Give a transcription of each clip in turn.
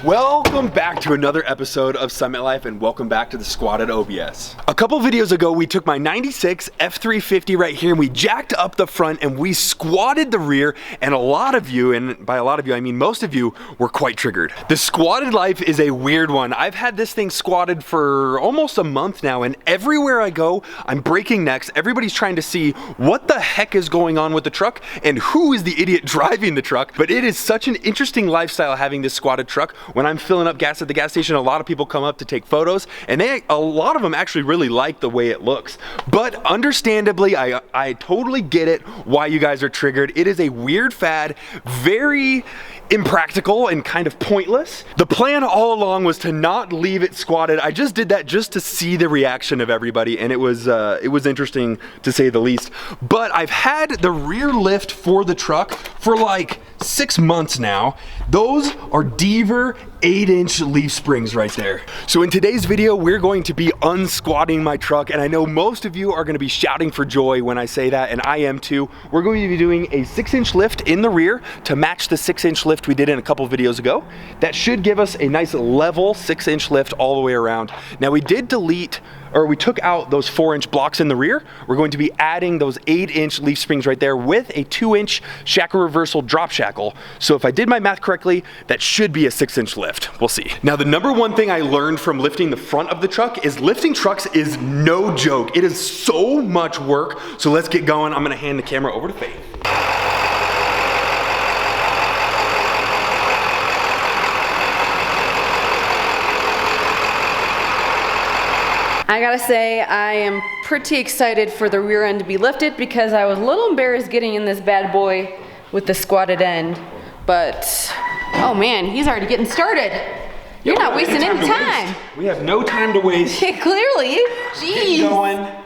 Welcome back to another episode of Summit Life, and welcome back to the Squatted OBS. A couple videos ago, we took my 96 F350 right here and we jacked up the front and we squatted the rear, and a lot of you, and by a lot of you I mean most of you, were quite triggered. The Squatted Life is a weird one. I've had this thing squatted for almost a month now, and everywhere I go, I'm breaking necks. Everybody's trying to see what the heck is going on with the truck and who is the idiot driving the truck. But it is such an interesting lifestyle having this squatted truck. When I'm filling up gas at the gas station, a lot of people come up to take photos, and a lot of them actually really like the way it looks. But understandably, I totally get it why you guys are triggered. It is a weird fad, very impractical and kind of pointless. The plan all along was to not leave it squatted. I just did that just to see the reaction of everybody, and it was interesting to say the least. But I've had the rear lift for the truck for like 6 months now. Those are Deaver 8-inch leaf springs right there. So in today's video, we're going to be unsquatting my truck, and I know most of you are going to be shouting for joy when I say that, and I am too. We're going to be doing a 6-inch lift in the rear to match the 6-inch lift we did in a couple videos ago. That should give us a nice level 6-inch lift all the way around. Now we did we took out those 4-inch blocks in the rear. We're going to be adding those 8-inch leaf springs right there with a 2-inch shackle reversal drop shackle. So if I did my math correctly, that should be a 6-inch lift. We'll see. Now the number one thing I learned from lifting the front of the truck is lifting trucks is no joke. It is so much work. So let's get going. I'm gonna hand the camera over to Faith. I gotta say, I am pretty excited for the rear end to be lifted because I was a little embarrassed getting in this bad boy with the squatted end. But, oh man, he's already getting started. You're not wasting any time. We have no time to waste. Clearly, jeez. Get going.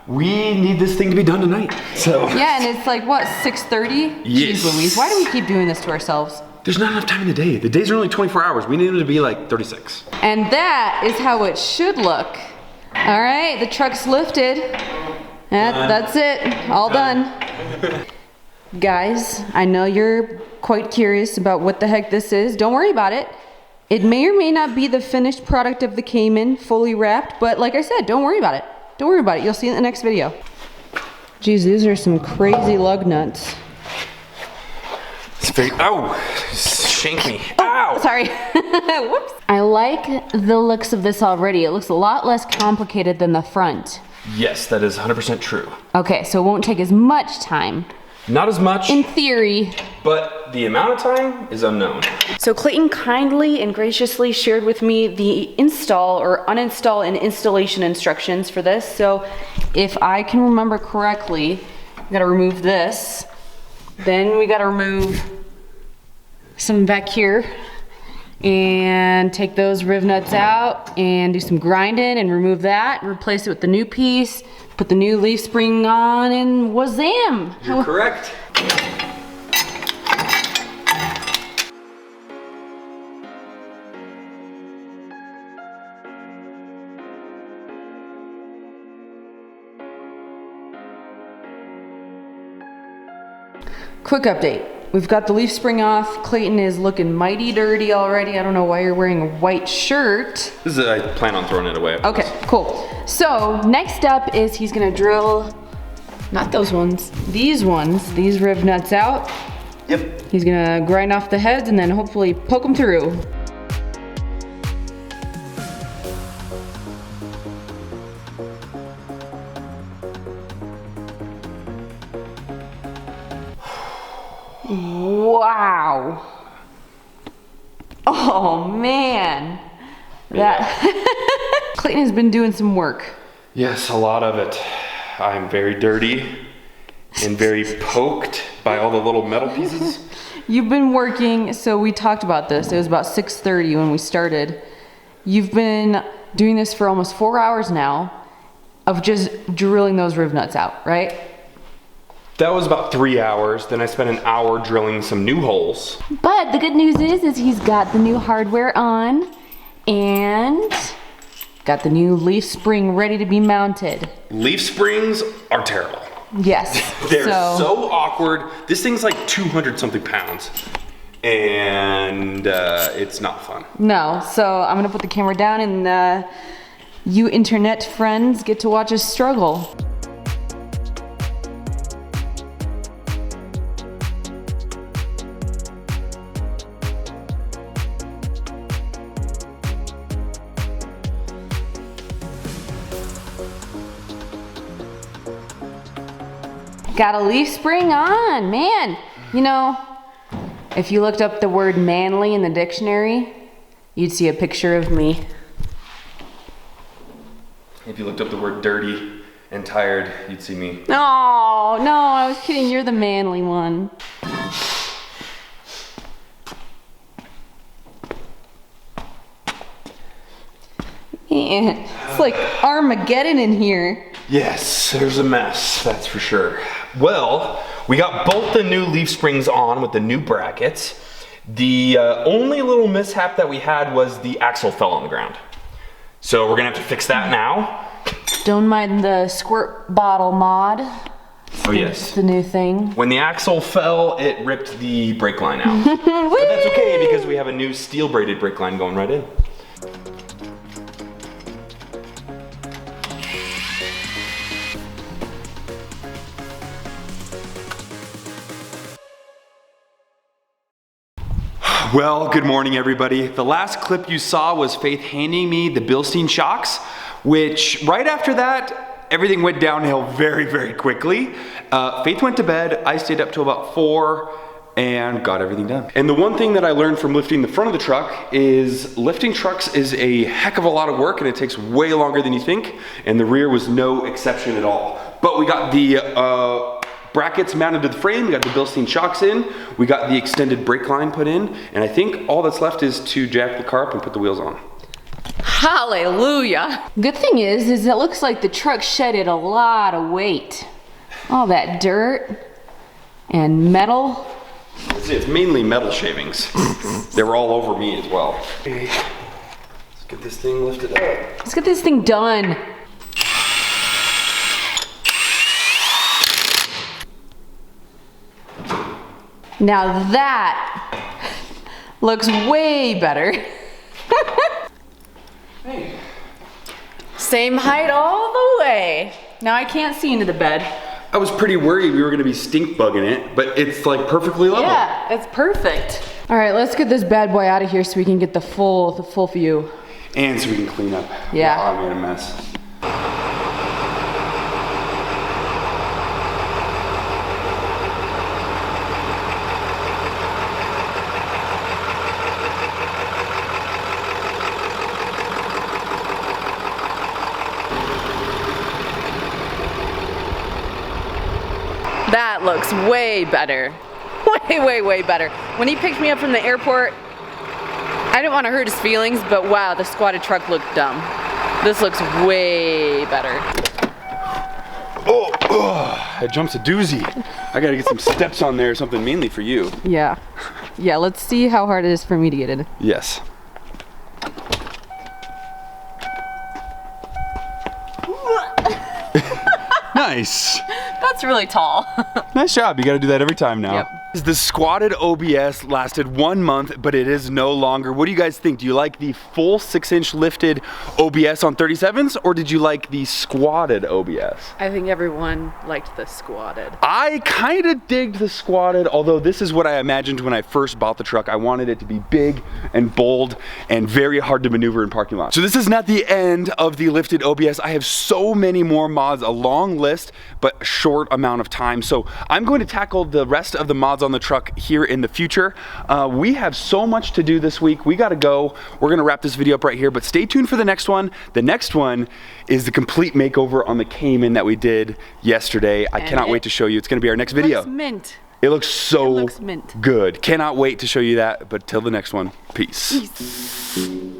We need this thing to be done tonight. So. Yeah, and it's like, what, 6:30? Yes. Jeez Louise, why do we keep doing this to ourselves? There's not enough time in the day. The days are only 24 hours. We need them to be like 36. And that is how it should look. All right, the truck's lifted. That's it, all done. Guys, I know you're quite curious about what the heck this is. Don't worry about it. It may or may not be the finished product of the Cayman, fully wrapped, but like I said, don't worry about it. Don't worry about it, you'll see it in the next video. Geez, these are some crazy lug nuts. Oh, shank me. Ow! Sorry. Whoops. I like the looks of this already. It looks a lot less complicated than the front. Yes, that is 100% true. Okay, so it won't take as much time. Not as much. In theory. But the amount of time is unknown. So Clayton kindly and graciously shared with me the install or uninstall and installation instructions for this. So if I can remember correctly, we gotta remove this. Then we gotta remove some back here and take those riv nuts out and do some grinding and remove that, replace it with the new piece, put the new leaf spring on, and wazam! You're correct. Quick update. We've got the leaf spring off. Clayton is looking mighty dirty already. I don't know why you're wearing a white shirt. I plan on throwing it away. Okay, cool. So next up is he's gonna drill, not those ones, these riv nuts out. Yep. He's gonna grind off the heads and then hopefully poke them through. Wow. Oh man. That Clayton has been doing some work. Yes, a lot of it. I'm very dirty and very poked by all the little metal pieces. You've been working, so we talked about this. It was about 6:30 when we started. You've been doing this for almost 4 hours now of just drilling those riv nuts out, right? That was about 3 hours. Then I spent an hour drilling some new holes. But the good news is he's got the new hardware on and got the new leaf spring ready to be mounted. Leaf springs are terrible. Yes. They're so awkward. This thing's like 200 something pounds. and it's not fun. No, so I'm gonna put the camera down and you internet friends get to watch us struggle. Got a leaf spring on, man. You know, if you looked up the word manly in the dictionary, you'd see a picture of me. If you looked up the word dirty and tired, you'd see me. Oh, no, I was kidding. You're the manly one. Man, it's like Armageddon in here. Yes, there's a mess, that's for sure. Well, we got both the new leaf springs on with the new brackets. The only little mishap that we had was the axle fell on the ground. So we're gonna have to fix that now. Don't mind the squirt bottle mod. Oh yes. It's the new thing. When the axle fell, it ripped the brake line out. But that's okay because we have a new steel braided brake line going right in. Well, good morning everybody. The last clip you saw was Faith handing me the Bilstein shocks, which right after that, everything went downhill very, very quickly. Faith went to bed, I stayed up till about 4 and got everything done. And the one thing that I learned from lifting the front of the truck is lifting trucks is a heck of a lot of work and it takes way longer than you think, and the rear was no exception at all. But we got the brackets mounted to the frame, we got the Bilstein shocks in, we got the extended brake line put in, and I think all that's left is to jack the car up and put the wheels on. Hallelujah. Good thing is it looks like the truck shedded a lot of weight. All that dirt and metal. It's mainly metal shavings. They were all over me as well. Okay, let's get this thing lifted up. Let's get this thing done. Now that looks way better. Hey. Same height all the way. Now I can't see into the bed. I was pretty worried we were gonna be stink bugging it, but it's like perfectly level. Yeah, it's perfect. All right, let's get this bad boy out of here so we can get the full view. And so we can clean up. Yeah. Wow, I made a mess. That looks way better. Way better. When he picked me up from the airport, I didn't want to hurt his feelings, but wow, the squatted truck looked dumb. This looks way better. Oh, that jump's a doozy. I gotta get some steps on there or something, mainly for you. Yeah. Yeah, let's see how hard it is for me to get in. Yes. Nice. That's really tall. Nice job. You got to do that every time now. Yep. The squatted OBS lasted 1 month, but it is no longer. What do you guys think? Do you like the full 6-inch lifted OBS on 37s, or did you like the squatted OBS? I think everyone liked the squatted. I kind of digged the squatted, although this is what I imagined when I first bought the truck. I wanted it to be big and bold and very hard to maneuver in parking lots. So this is not the end of the lifted OBS. I have so many more mods, a long list, but a short amount of time. So I'm going to tackle the rest of the mods on the truck here in the future. We have so much to do this week. We gotta go. We're gonna wrap this video up right here, but stay tuned for the next one. The next one is the complete makeover on the Cayman that we did yesterday. I cannot wait to show you. It's gonna be our next video. Looks mint. It looks so mint. good. Cannot wait to show you that, but till the next one, peace.